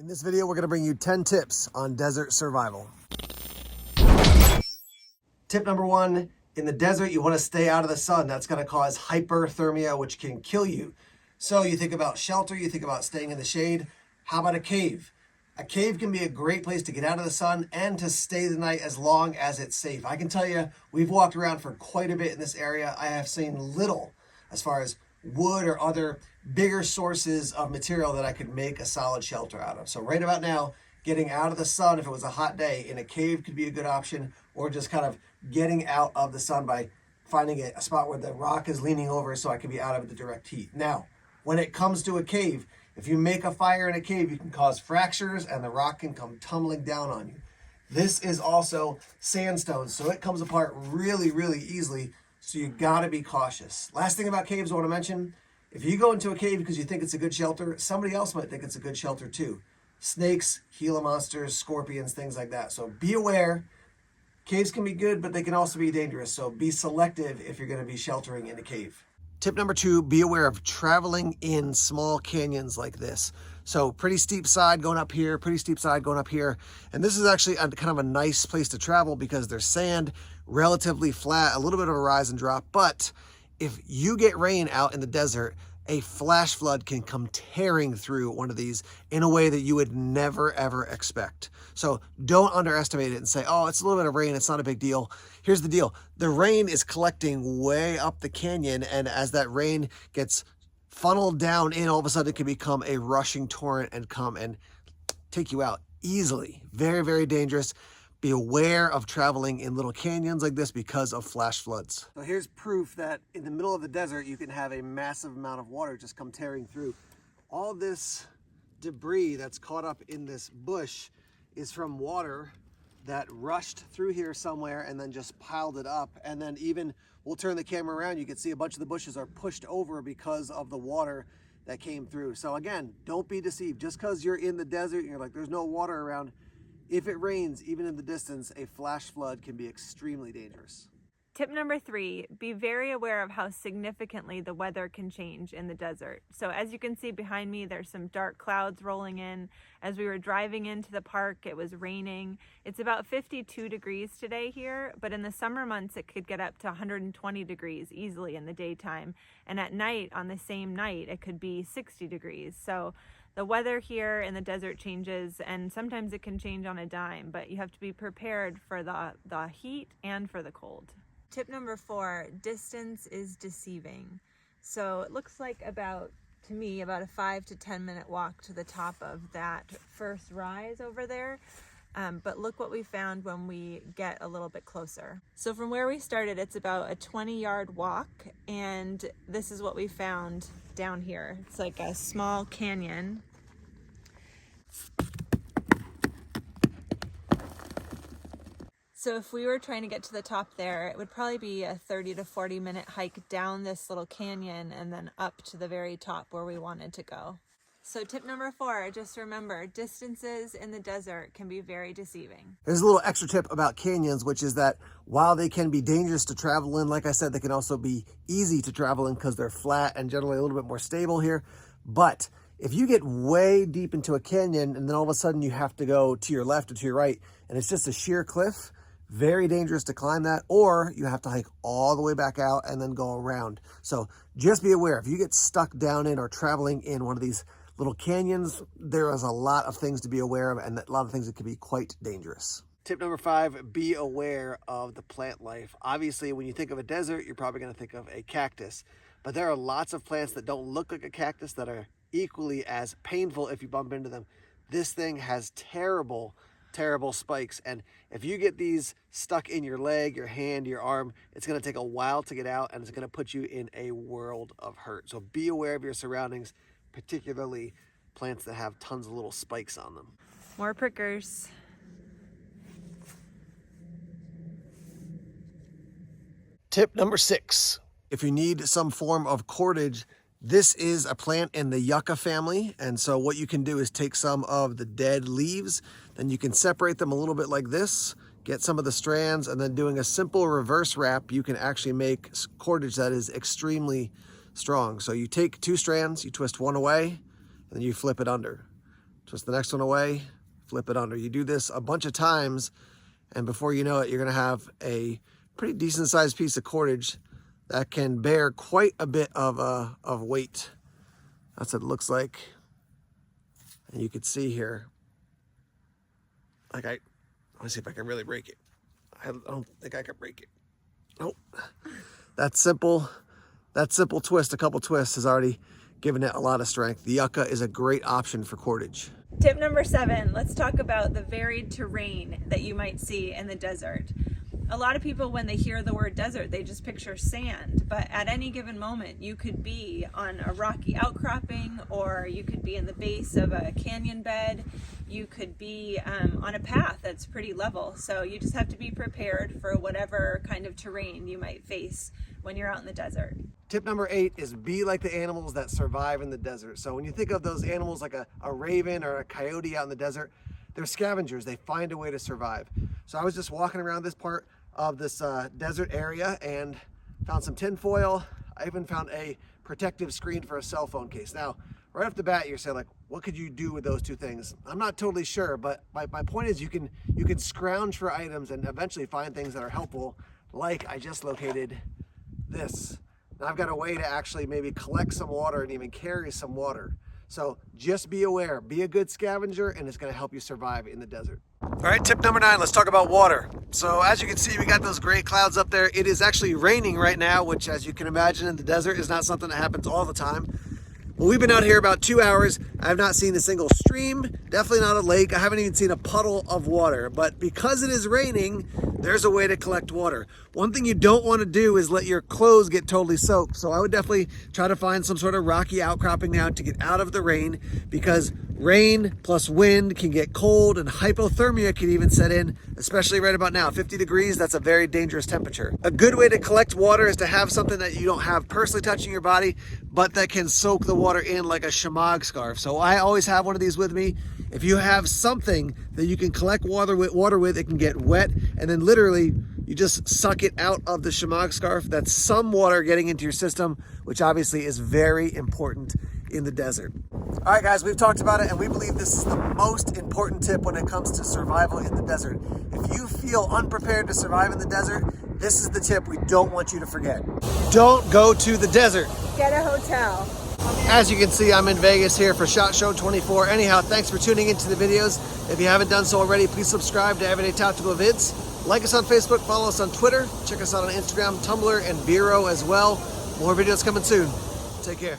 In this video, we're going to bring you 10 tips on desert survival. Tip number 1, in the desert, you want to stay out of the sun. That's going to cause hyperthermia, which can kill you. So you think about shelter, you think about staying in the shade. How about a cave? A cave can be a great place to get out of the sun and to stay the night as long as it's safe. I can tell you, we've walked around for quite a bit in this area. I have seen little as far as wood or other bigger sources of material that I could make a solid shelter out of. So right about now, getting out of the sun, if it was a hot day, in a cave could be a good option, or just kind of getting out of the sun by finding a spot where the rock is leaning over so I can be out of the direct heat. Now, when it comes to a cave, if you make a fire in a cave, you can cause fractures and the rock can come tumbling down on you. This is also sandstone, so it comes apart really, really easily, so you gotta be cautious. Last thing about caves I wanna mention, if you go into a cave because you think it's a good shelter, somebody else might think it's a good shelter too. Snakes, Gila monsters, scorpions, things like that. So be aware. Caves can be good, but they can also be dangerous. So be selective if you're gonna be sheltering in a cave. Tip number 2, be aware of traveling in small canyons like this. So pretty steep side going up here, pretty steep side going up here. And this is actually kind of a nice place to travel because there's sand, relatively flat, a little bit of a rise and drop. But if you get rain out in the desert, a flash flood can come tearing through one of these in a way that you would never, ever expect. So don't underestimate it and say, oh, it's a little bit of rain, it's not a big deal. Here's the deal. The rain is collecting way up the canyon, and as that rain gets funneled down in, all of a sudden it can become a rushing torrent and come and take you out easily. Very, very dangerous. Be aware of traveling in little canyons like this because of flash floods. So here's proof that in the middle of the desert, you can have a massive amount of water just come tearing through. All this debris that's caught up in this bush is from water that rushed through here somewhere and then just piled it up. And then even, we'll turn the camera around, you can see a bunch of the bushes are pushed over because of the water that came through. So again, don't be deceived. Just because you're in the desert and you're like, there's no water around, if it rains, even in the distance, a flash flood can be extremely dangerous. Tip number 3, be very aware of how significantly the weather can change in the desert. So as you can see behind me, there's some dark clouds rolling in. As we were driving into the park, it was raining. It's about 52 degrees today here, but in the summer months, it could get up to 120 degrees easily in the daytime. And at night, on the same night, it could be 60 degrees. So the weather here in the desert changes, and sometimes it can change on a dime, but you have to be prepared for the heat and for the cold. Tip number 4, distance is deceiving. So it looks like to me, about a 5 to 10 minute walk to the top of that first rise over there. But look what we found when we get a little bit closer. So from where we started, it's about a 20-yard walk, and this is what we found down here. It's like a small canyon. So if we were trying to get to the top there, it would probably be a 30 to 40 minute hike down this little canyon and then up to the very top where we wanted to go. So tip number 4, just remember, distances in the desert can be very deceiving. There's a little extra tip about canyons, which is that while they can be dangerous to travel in, like I said, they can also be easy to travel in because they're flat and generally a little bit more stable here. But if you get way deep into a canyon and then all of a sudden you have to go to your left or to your right and it's just a sheer cliff, very dangerous to climb that, or you have to hike all the way back out and then go around. So just be aware, if you get stuck down in or traveling in one of these little canyons, there is a lot of things to be aware of and a lot of things that can be quite dangerous. Tip number 5, be aware of the plant life. Obviously, when you think of a desert, you're probably going to think of a cactus, but there are lots of plants that don't look like a cactus that are equally as painful if you bump into them. This thing has terrible spikes, and if you get these stuck in your leg, your hand, your arm, it's going to take a while to get out, and it's going to put you in a world of hurt. So be aware of your surroundings, particularly plants that have tons of little spikes on them. More prickers. Tip number 6, if you need some form of cordage, this is a plant in the yucca family, and so what you can do is take some of the dead leaves, then you can separate them a little bit like this, get some of the strands, and then doing a simple reverse wrap, you can actually make cordage that is extremely strong. So you take 2 strands, you twist one away, and then you flip it under. twist the next one away, flip it under. You do this a bunch of times, and before you know it, you're gonna have a pretty decent sized piece of cordage that can bear quite a bit of weight. That's what it looks like. And you can see here, like let me see if I can really break it. I don't think I can break it. Nope. That simple twist, a couple twists, has already given it a lot of strength. The yucca is a great option for cordage. Tip number 7, let's talk about the varied terrain that you might see in the desert. A lot of people, when they hear the word desert, they just picture sand, but at any given moment you could be on a rocky outcropping, or you could be in the base of a canyon bed, you could be on a path that's pretty level. So you just have to be prepared for whatever kind of terrain you might face when you're out in the desert. Tip number 8 is be like the animals that survive in the desert. So when you think of those animals like a raven or a coyote out in the desert, they're scavengers. They find a way to survive. So I was just walking around this part of this desert area and found some tin foil. I even found a protective screen for a cell phone case. Now, right off the bat, you're saying, like, what could you do with those two things? I'm not totally sure, but my point is you can scrounge for items and eventually find things that are helpful, like I just located this. Now I've got a way to actually maybe collect some water and even carry some water. So just be aware, be a good scavenger, and it's gonna help you survive in the desert. All right, tip number 9, let's talk about water. So as you can see, we got those gray clouds up there. It is actually raining right now, which, as you can imagine, in the desert is not something that happens all the time. Well, we've been out here about 2 hours. I have not seen a single stream, definitely not a lake. I haven't even seen a puddle of water, but because it is raining, there's a way to collect water. One thing you don't want to do is let your clothes get totally soaked. So I would definitely try to find some sort of rocky outcropping now to get out of the rain, because rain plus wind can get cold and hypothermia can even set in, especially right about now. 50 degrees, that's a very dangerous temperature. A good way to collect water is to have something that you don't have personally touching your body, but that can soak the water in, like a shamag scarf. So I always have one of these with me. If you have something that you can collect water with, it can get wet, and then literally you just suck it out of the shamag scarf. That's some water getting into your system, which obviously is very important in the desert. All right, guys, we've talked about it, and we believe this is the most important tip when it comes to survival in the desert. If you feel unprepared to survive in the desert, this is the tip we don't want you to forget. Don't go to the desert. Get a hotel. As you can see, I'm in Vegas here for SHOT Show 24. Anyhow, thanks for tuning into the videos. If you haven't done so already, please subscribe to Everyday Tactical Vids. Like us on Facebook, follow us on Twitter, check us out on Instagram, Tumblr, and Vero as well. More videos coming soon. Take care.